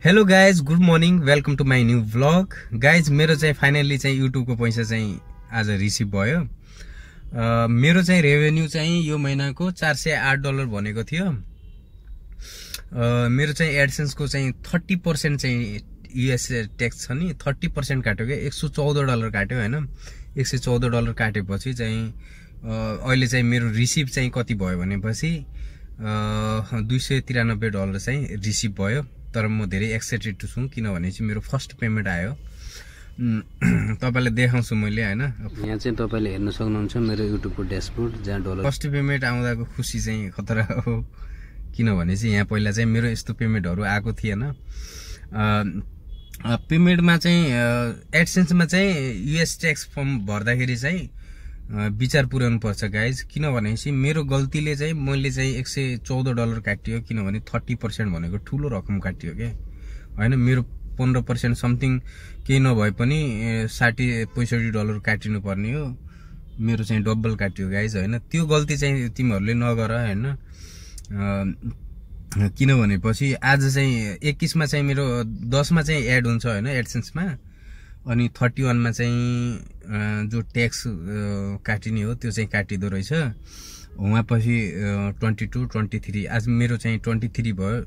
Hello guys, good morning, welcome to my new vlog. Guys मेरो चाहिँ finally चाहिँ युट्युबको पैसा चाहिँ आज रिसिभ भयो। मेरो चाहिँ रेभेन्यू चाहिँ यो महिनाको $408 भनेको थियो। मेरो चाहिँ एडसेन्सको चाहिँ 30% चाहिँ US ट्याक्स छ नि, 30% काट्यो क्या, $114 काट्यो होइन। $114 काटेपछि चाहिँ अहिले चाहिँ मेरो रिसिभ चाहिँ कति भयो भनेपछि $293 चाहिँ रिसिभ भयो। तर म धेरै एक्साइटेड छु किनभने चाहिँ मेरो फर्स्ट पेमेन्ट आयो। तपाईलाई देखाउँछु मैले हैन। यहाँ चाहिँ तपाईले हेर्न सक्नुहुन्छ मेरो युट्युबको ड्याशबोर्ड जहाँ डलर फर्स्ट पेमेन्ट आउँदाको खुसी चाहिँ खतरा हो, किनभने चाहिँ यहाँ पहिला चाहिँ मेरो यस्तो पेमेन्टहरु आएको थिएन। पेमेन्टमा चाहिँ एडसेन्समा चाहिँ US ट्याक्स फर्म भर्दाखेरि चाहिँ विचार पुर्याउनु पर्छ गाइज, किनभने चाहिँ मेरो गल्तीले चाहिँ मैले चाहिँ $114 काटियो, किनभने 30% भनेको ठुलो रकम काटियो के हैन। मेरो 15% समथिङ केही नभए पनि $60-65 काटिनु पर्ने हो, मेरो चाहिँ डबल काटियो गाइज हैन। त्यो गल्ती चाहिँ तिमीहरुले नगर हैन, किनभनेपछि आज चाहिँ 21 मा चाहिँ मेरो 10 मा चाहिँ एड हुन्छ हैन एडसेन्समा, अनि 31 मा चाहिँ जो ट्याक्स काटिने हो त्यो चाहिँ काटिदो रहेछ। उहाँपछि 22, 23 आज मेरो चाहिँ 23 भयो,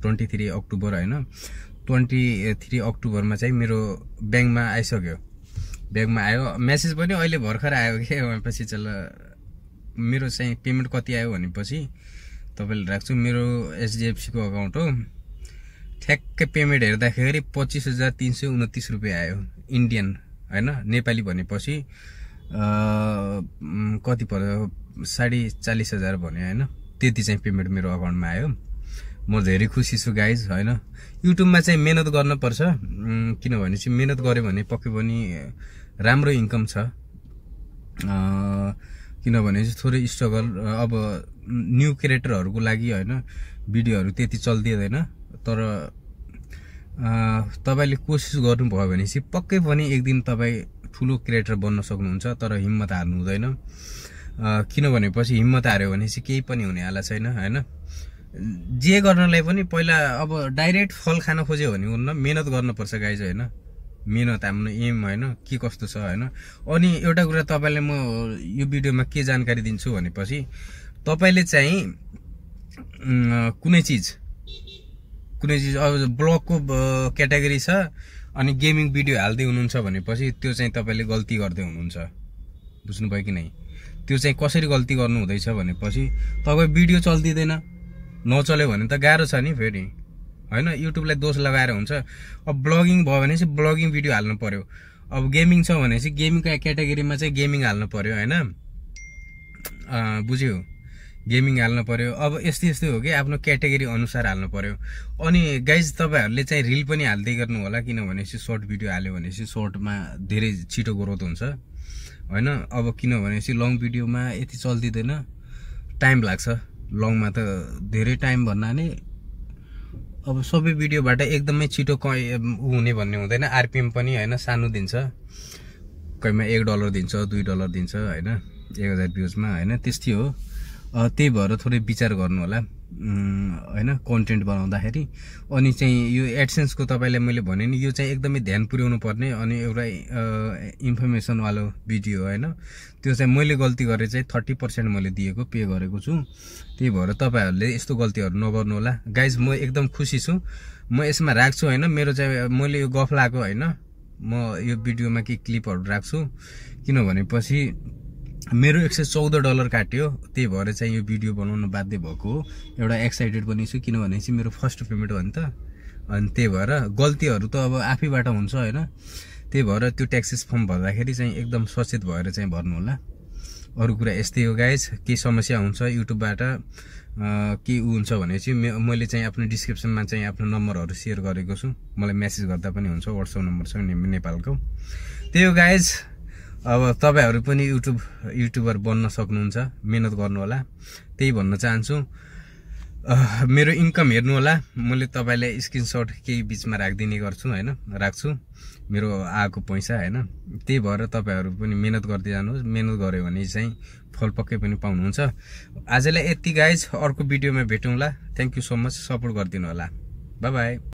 23 अक्टोबर हैन। 23 अक्टोबरमा चाहिँ मेरो ब्याङ्कमा आइसक्यो, ब्याङ्कमा आयो मेसेज पनि अहिले भर्खर आयो के। उहाँपछि चल मेरो चाहिँ पेमेन्ट कति आयो भनेपछि तपाईले राख्छु, मेरो HDFC को अकाउन्ट हो। ठ्याक्कै पेमेन्ट हेर्दाखेरि 25,329 रुपैयाँ आयो इन्डियन हैन। नेपाली भनेपछि कति पर्यो 40,500 भन्यो हैन। त्यति चाहिँ पेमेन्ट मेरो अकाउन्टमा आयो। म धेरै खुसी छु गाइज हैन। युट्युबमा चाहिँ मेहनत गर्न पर्छ, किनभने चाहिँ मेहनत गर्यो भने पक्कै पनि राम्रो इन्कम छ। किनभने चाहिँ थोरै स्ट्रगल अब न्यू क्रिएटरहरुको लागि हैन भिडियोहरु त्यति चल्दिदैन, तर तपाईले कोसिस गर्नुभयो भने चाहिँ पक्कै पनि एक दिन तपाई ठुलो क्रिएटर बन्न सक्नुहुन्छ। तर हिम्मत हार्नु हुँदैन, किनभने पछि हिम्मत हार्यो भने चाहिँ केही पनि हुनेवाला छैन हैन। जे गर्नलाई पनि पहिला अब डाइरेक्ट फल खान खोज्यो भने हुन्न, मेहनत गर्न पर्छ गाइज हैन। मेहनत हाम्रो एम हैन के कस्तो छ हैन। अनि एउटा कुरा तपाईलाई म यो भिडियोमा के जानकारी दिन्छु भनेपछि तपाईले चाहिँ कुनै चीज अब ब्लगको क्याटेगोरी छ अनि गेमिङ भिडियो हाल्दै हुनुहुन्छ भनेपछि त्यो चाहिँ तपाईले गल्ती गर्दै हुनुहुन्छ, बुझ्नुभयो कि नै। त्यो चाहिँ कसरी गल्ती गर्नु हुँदैछ भनेपछि तपाई भिडियो चल्दिदैन, नचल्यो भने त गाह्रो छ नि फेरि हैन। युट्युबलाई दोष लगाएर हुन्छ। अब ब्लगिङ भयो भने चाहिँ ब्लगिङ भिडियो हाल्नु पर्यो, अब गेमिङ छ भने चाहिँ गेमिङको क्याटेगोरीमा चाहिँ गेमिङ हाल्नु पर्यो हैन, बुझ्यो, गेमिङ हाल्नु पर्यो। अब यस्तै हो कि आफ्नो क्याटेगोरी अनुसार हाल्नु पर्यो। अनि गाइज तपाईहरुले चाहिँ रिल पनि हाल्दै गर्नु होला, किनभने चाहिँ सर्ट भिडियो हाल्यो भने चाहिँ सर्टमा धेरै छिटो ग्रोथ हुन्छ हैन। अब किनभने चाहिँ लङ भिडियोमा यति चल्दिदैन, टाइम लाग्छ। लङमा त धेरै टाइम भन्ना नि अब सबै भिडियोबाट एकदमै छिटो हुने भन्ने हुँदैन। RPM पनि हैन सानो दिन्छ, कहिमा $1 दिन्छ, $2 दिन्छ हैन 1000 भ्युजमा हैन, त्यस्तै हो। त्यही भएर थोरै विचार गर्नु होला हैन कन्टेन्ट बनाउँदाखेरि। अनि चाहिँ यो एडसेन्सको तपाईलाई मैले भने नि यो चाहिँ एकदमै ध्यान पुर्याउनु पर्ने अनि एउटा इन्फर्मेसन वाला भिडियो हैन। त्यो चाहिँ मैले गल्ती गरे चाहिँ 30% मैले दिएको पे गरेको छु। त्यही भएर तपाईहरुले यस्तो गल्तीहरु नगर्नु होला गाइज। म एकदम खुसी छु, म यसमा राख्छु हैन। मेरो चाहिँ मैले यो गफ लाको हैन, म यो भिडियोमा के क्लिपहरु राख्छु, किनभने पछि मेरो $114 काट्यो। त्यही भएर चाहिँ यो भिडियो बनाउन बाध्य भएको हो। एउटा एक्साइटेड पनि छु, किनभने चाहिँ मेरो फर्स्ट पेमेन्ट हो नि त। अनि त्यही भएर गल्तीहरु त अब आफैबाट हुन्छ हैन। त्यही भएर त्यो ट्याक्सेस फर्म भर्दाखेरि चाहिँ एकदम सचेत भएर चाहिँ भर्नु होला। अरु कुरा यस्तै हो गाइज। के समस्या हुन्छ युट्युबबाट के हुन्छ भने चाहिँ मैले चाहिँ आफ्नो डिस्क्रिप्सनमा चाहिँ आफ्नो नम्बरहरु शेयर गरेको छु, मलाई मेसेज गर्दा पनि हुन्छ। WhatsApp नम्बर छ नेपालको। त्यही हो गाइज। अब तपाईहरु पनि युट्युबर बन्न सक्नुहुन्छ, मेहनत गर्नु होला, त्यही भन्न चाहन्छु। मेरो इन्कम हेर्नु होला, मैले तपाईलाई स्क्रिनशट केही बीचमा राख्दिने गर्छु हैन, राख्छु मेरो आएको पैसा हैन। त्यही भएर तपाईहरु पनि मेहनत गर्दै जानुहोस्, मेहनत गर्यो भने चाहिँ फल पक्कै पनि पाउनुहुन्छ। आजलाई यति गाइज, अर्को भिडियोमा भेटौँला। Thank you so much, support गरिदिनु होला। Bye by.